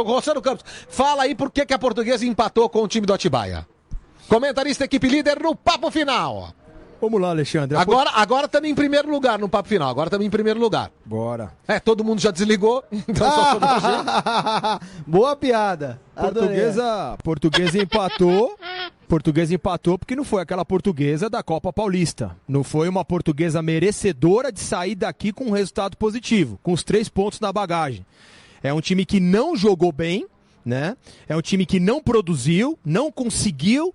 Rossano Campos, fala aí por que a Portuguesa empatou com o time do Atibaia. Comentarista, equipe líder no papo final. Vamos lá, Alexandre. Agora estamos em primeiro lugar no papo final. Agora estamos em primeiro lugar. Bora. Todo mundo já desligou, então só sobrou a gente. Boa piada. Portuguesa empatou. Portuguesa empatou porque não foi aquela portuguesa da Copa Paulista. Não foi uma portuguesa merecedora de sair daqui com um resultado positivo, com os 3 pontos na bagagem. É um time que não jogou bem, né? É um time que não produziu, não conseguiu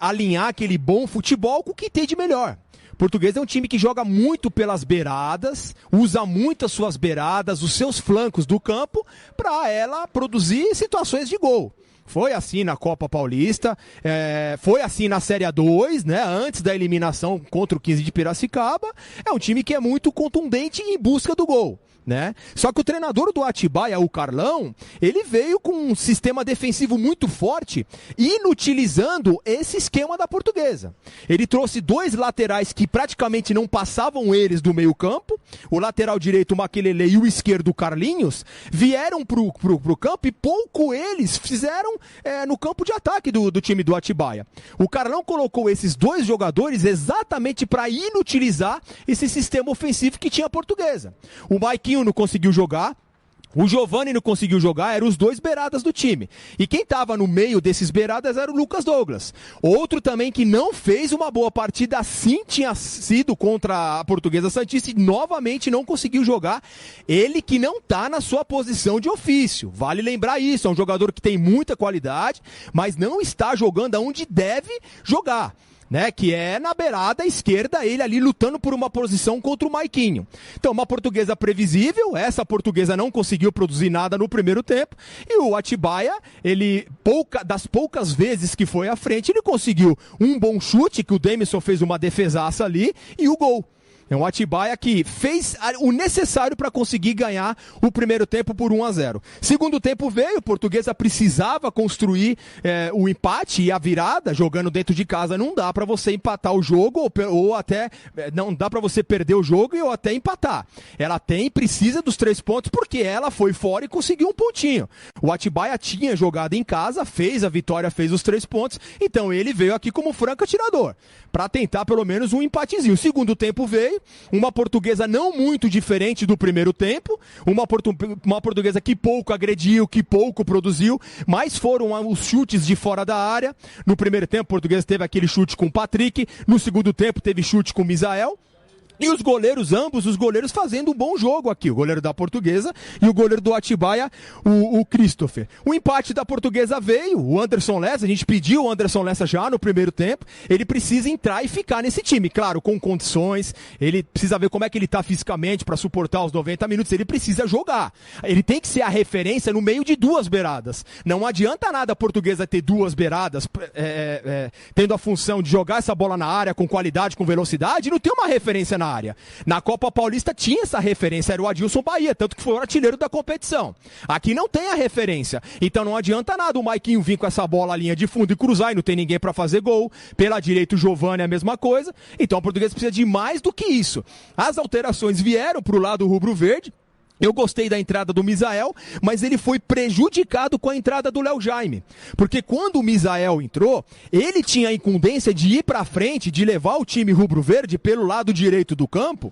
alinhar aquele bom futebol com o que tem de melhor. Portuguesa é um time que joga muito pelas beiradas, usa muito as suas beiradas, os seus flancos do campo, para ela produzir situações de gol. Foi assim na Copa Paulista, foi assim na Série A2, né? Antes da eliminação contra o 15 de Piracicaba. É um time que é muito contundente em busca do gol, né? Só que o treinador do Atibaia, o Carlão, ele veio com um sistema defensivo muito forte, inutilizando esse esquema da Portuguesa. Ele trouxe 2 laterais que praticamente não passavam eles do meio campo, o lateral direito, o Makelele, e o esquerdo, o Carlinhos, vieram pro campo e pouco eles fizeram no campo de ataque do time do Atibaia. O Carlão colocou esses 2 jogadores exatamente para inutilizar esse sistema ofensivo que tinha a Portuguesa. O Maiquinho não conseguiu jogar, o Giovani não conseguiu jogar, eram os 2 beiradas do time. E quem estava no meio desses beiradas era o Lucas Douglas. Outro também que não fez uma boa partida, assim tinha sido contra a Portuguesa Santista e novamente não conseguiu jogar. Ele que não está na sua posição de ofício. Vale lembrar isso, é um jogador que tem muita qualidade, mas não está jogando aonde deve jogar, né, que é na beirada esquerda, ele ali lutando por uma posição contra o Maiquinho. Então, uma portuguesa previsível, essa portuguesa não conseguiu produzir nada no primeiro tempo, e o Atibaia, das poucas vezes que foi à frente, ele conseguiu um bom chute, que o Demisson fez uma defesaça ali, e o gol. É um Atibaia que fez o necessário para conseguir ganhar o primeiro tempo por 1-0. Segundo tempo veio, Portuguesa precisava construir o empate e a virada, jogando dentro de casa. Não dá para você empatar o jogo ou até não dá para você perder o jogo ou até empatar. Ela precisa dos 3 pontos porque ela foi fora e conseguiu um pontinho. O Atibaia tinha jogado em casa, fez a vitória, fez os 3 pontos, então ele veio aqui como franco atirador para tentar pelo menos um empatezinho. O segundo tempo veio, uma portuguesa não muito diferente do primeiro tempo, uma portuguesa que pouco agrediu, que pouco produziu, mas foram os chutes de fora da área. No primeiro tempo, a portuguesa teve aquele chute com o Patrick, no segundo tempo teve chute com o Misael. E os goleiros, ambos os goleiros fazendo um bom jogo aqui. O goleiro da Portuguesa e o goleiro do Atibaia, o Christopher. O empate da Portuguesa veio, o Anderson Lessa, a gente pediu o Anderson Lessa já no primeiro tempo. Ele precisa entrar e ficar nesse time, claro, com condições. Ele precisa ver como é que ele tá fisicamente para suportar os 90 minutos. Ele precisa jogar. Ele tem que ser a referência no meio de 2 beiradas. Não adianta nada a Portuguesa ter 2 beiradas, tendo a função de jogar essa bola na área com qualidade, com velocidade, e não ter uma referência na área. Na Copa Paulista tinha essa referência, era o Adilson Bahia, tanto que foi o artilheiro da competição. Aqui não tem a referência, então não adianta nada o Maiquinho vir com essa bola à linha de fundo e cruzar e não tem ninguém para fazer gol. Pela direita o Giovani é a mesma coisa, então o português precisa de mais do que isso. As alterações vieram para o lado rubro-verde. Eu gostei da entrada do Misael, mas ele foi prejudicado com a entrada do Léo Jaime. Porque quando o Misael entrou, ele tinha a incumbência de ir para frente, de levar o time rubro-verde pelo lado direito do campo,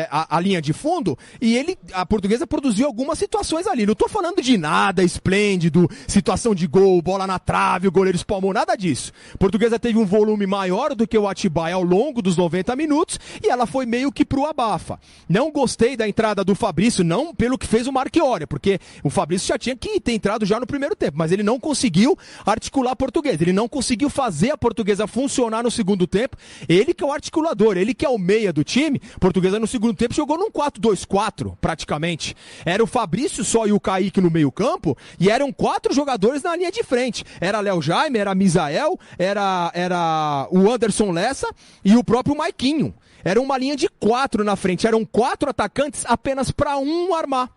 a linha de fundo, e a Portuguesa produziu algumas situações ali. Não estou falando de nada esplêndido, situação de gol, bola na trave, o goleiro espalmou, nada disso. A Portuguesa teve um volume maior do que o Atibaia ao longo dos 90 minutos, e ela foi meio que pro abafa. Não gostei da entrada do Fabrício, não pelo que fez o Marchiori, porque o Fabrício já tinha que ter entrado já no primeiro tempo, mas ele não conseguiu articular a Portuguesa, ele não conseguiu fazer a Portuguesa funcionar no segundo tempo. Ele que é o articulador, ele que é o meia do time. A Portuguesa no segundo tempo jogou num 4-2-4 praticamente. Era o Fabrício só e o Kaique no meio campo, e eram 4 jogadores na linha de frente. Era Léo Jaime, era Misael, era o Anderson Lessa e o próprio Maiquinho. Era uma linha de 4 na frente, eram 4 atacantes apenas para um armar.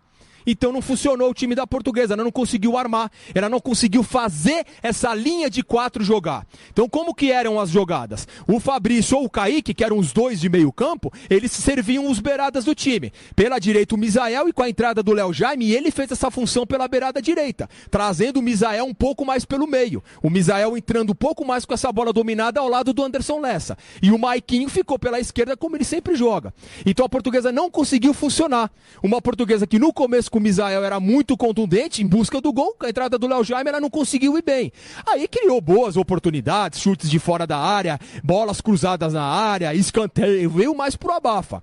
Então não funcionou o time da Portuguesa, ela não conseguiu armar, ela não conseguiu fazer essa linha de 4 jogar. Então como que eram as jogadas? O Fabrício ou o Kaique, que eram os dois de meio campo, eles serviam os beiradas do time. Pela direita o Misael e com a entrada do Léo Jaime, ele fez essa função pela beirada direita, trazendo o Misael um pouco mais pelo meio. O Misael entrando um pouco mais com essa bola dominada ao lado do Anderson Lessa. E o Maiquinho ficou pela esquerda como ele sempre joga. Então a Portuguesa não conseguiu funcionar. Uma Portuguesa que no começo com o Misael era muito contundente em busca do gol, com a entrada do Léo Jaime ela não conseguiu ir bem. Aí criou boas oportunidades, chutes de fora da área, bolas cruzadas na área, escanteio, veio mais pro abafa.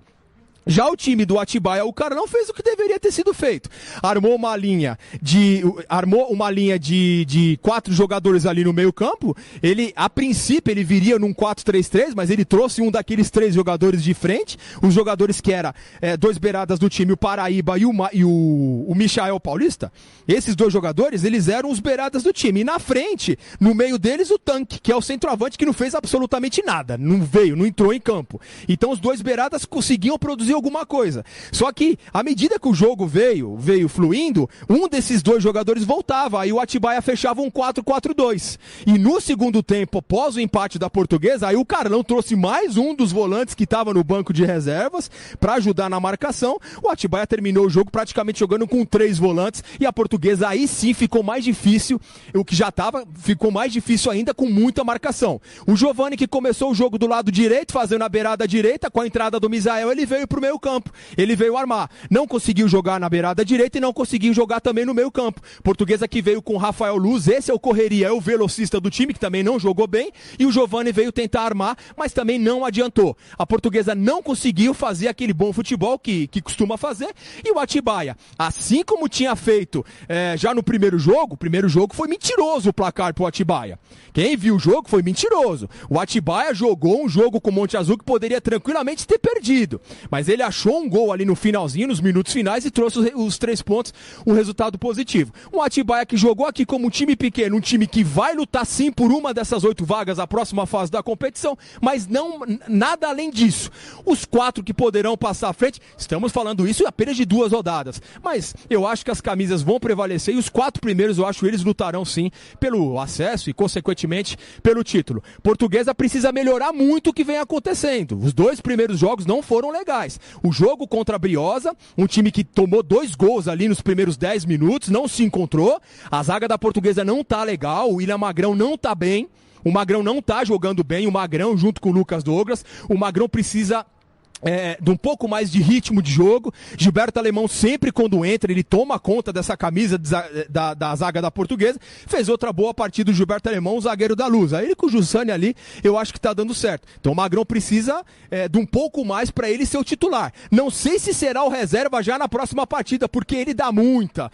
Já o time do Atibaia, o Carlão fez o que deveria ter sido feito. Armou uma linha de 4 jogadores ali no meio campo. Ele, a princípio, ele viria num 4-3-3, mas ele trouxe um daqueles 3 jogadores de frente. Os jogadores que eram 2 beiradas do time, o Paraíba e o Michael Paulista. Esses 2 jogadores, eles eram os beiradas do time. E na frente, no meio deles, o Tanque, que é o centroavante que não fez absolutamente nada. Não veio, não entrou em campo. Então os 2 beiradas conseguiam produzir alguma coisa. Só que, à medida que o jogo veio fluindo, um desses 2 jogadores voltava, aí o Atibaia fechava um 4-4-2. E no segundo tempo, após o empate da Portuguesa, aí o Carlão trouxe mais um dos volantes que estava no banco de reservas para ajudar na marcação. O Atibaia terminou o jogo praticamente jogando com 3 volantes e a Portuguesa aí sim ficou mais difícil, o que já estava, ficou mais difícil ainda com muita marcação. O Giovani, que começou o jogo do lado direito, fazendo a beirada direita, com a entrada do Misael, ele veio pro meio campo, ele veio armar, não conseguiu jogar na beirada direita e não conseguiu jogar também no meio campo. Portuguesa que veio com o Rafael Luz, esse é o correria, é o velocista do time, que também não jogou bem, e o Giovani veio tentar armar, mas também não adiantou. A Portuguesa não conseguiu fazer aquele bom futebol que costuma fazer, e o Atibaia, assim como tinha feito já no primeiro jogo foi mentiroso o placar pro Atibaia. Quem viu o jogo foi mentiroso. O Atibaia jogou um jogo com o Monte Azul que poderia tranquilamente ter perdido, mas ele achou um gol ali no finalzinho, nos minutos finais, e trouxe os 3 pontos, um resultado positivo. Um Atibaia que jogou aqui como um time pequeno, um time que vai lutar sim por uma dessas 8 vagas a próxima fase da competição, mas não nada além disso. Os 4 que poderão passar à frente, estamos falando isso apenas de 2 rodadas, mas eu acho que as camisas vão prevalecer e os 4 primeiros, eu acho, eles lutarão sim pelo acesso e consequentemente pelo título. Portuguesa precisa melhorar muito o que vem acontecendo. Os 2 primeiros jogos não foram legais. O jogo contra a Briosa, um time que tomou 2 gols ali nos primeiros 10 minutos, não se encontrou. A zaga da Portuguesa não tá legal, o William Magrão não tá bem. O Magrão não tá jogando bem, o Magrão junto com o Lucas Douglas. O Magrão precisa de um pouco mais de ritmo de jogo. Gilberto Alemão sempre quando entra, ele toma conta dessa camisa da zaga da Portuguesa. Fez outra boa partida do Gilberto Alemão, o zagueiro da Luz. Aí ele com o Jussani ali, eu acho que tá dando certo. Então o Magrão precisa de um pouco mais para ele ser o titular. Não sei se será o reserva já na próxima partida, porque ele dá muita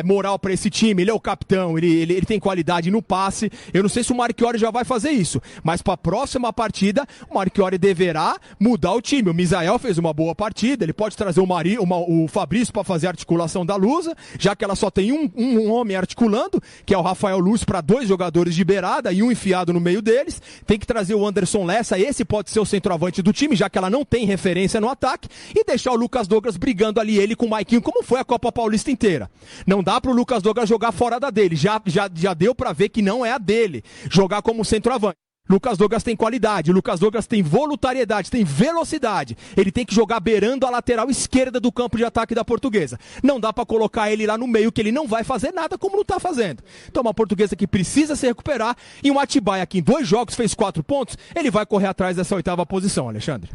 moral para esse time. Ele é o capitão, ele tem qualidade no passe. Eu não sei se o Marchiori já vai fazer isso, mas para a próxima partida o Marchiori deverá mudar o time. O Misael fez uma boa partida, ele pode trazer o Fabrício para fazer a articulação da Lusa, já que ela só tem um homem articulando, que é o Rafael Luz, para 2 jogadores de beirada e um enfiado no meio deles. Tem que trazer o Anderson Lessa, esse pode ser o centroavante do time, já que ela não tem referência no ataque, e deixar o Lucas Douglas brigando ali, ele com o Maiquinho, como foi a Copa Paulista inteira. Não dá pro Lucas Douglas jogar fora da dele, já deu para ver que não é a dele, jogar como centroavante. Lucas Douglas tem qualidade, Lucas Douglas tem voluntariedade, tem velocidade. Ele tem que jogar beirando a lateral esquerda do campo de ataque da Portuguesa. Não dá pra colocar ele lá no meio, que ele não vai fazer nada como não tá fazendo. Então uma Portuguesa que precisa se recuperar, e um Atibaia que em 2 jogos fez 4 pontos, ele vai correr atrás dessa 8ª posição, Alexandre.